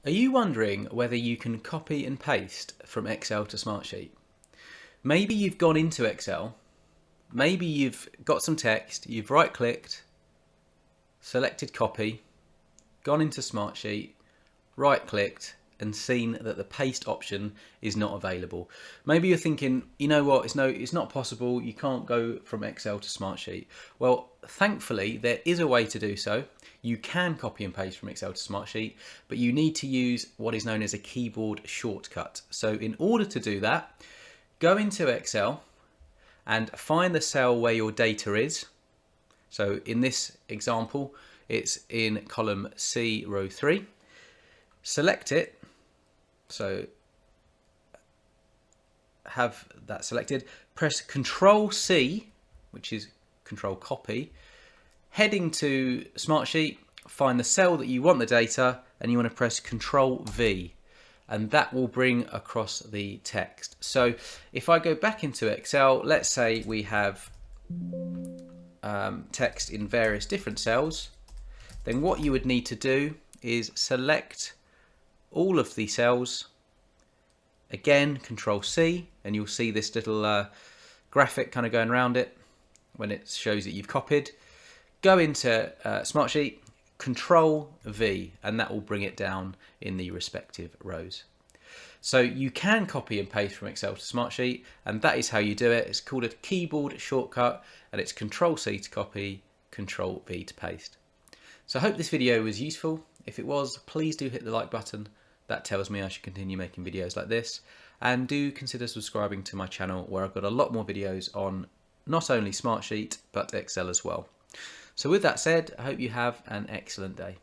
Are you wondering whether you can copy and paste from Excel to Smartsheet? Maybe you've gone into Excel, maybe you've got some text, you've right-clicked, selected copy, gone into Smartsheet, right-clicked and seen that the paste option is not available. Maybe you're thinking, you know what, it's not possible, you can't go from Excel to Smartsheet. Well, thankfully there is a way to do so. You can copy and paste from Excel to Smartsheet, but you need to use what is known as a keyboard shortcut. So in order to do that, go into Excel and find the cell where your data is. So in this example, it's in column C, row 3. Select it, so have that selected. Press Control C, which is Control Copy. Heading to Smartsheet, find the cell that you want the data, and you want to press Control V, and that will bring across the text. So if I go back into Excel, let's say we have text in various different cells, then what you would need to do is select all of the cells, again Control C, and you'll see this little graphic kind of going around it when it shows that you've copied. Go into Smartsheet, Control V, and that will bring it down in the respective rows. So you can copy and paste from Excel to Smartsheet, and that is how you do it. It's called a keyboard shortcut, and it's Control C to copy, Control V to paste. So I hope this video was useful. If it was, please do hit the like button. That tells me I should continue making videos like this. And do consider subscribing to my channel, where I've got a lot more videos on not only Smartsheet, but Excel as well. So with that said, I hope you have an excellent day.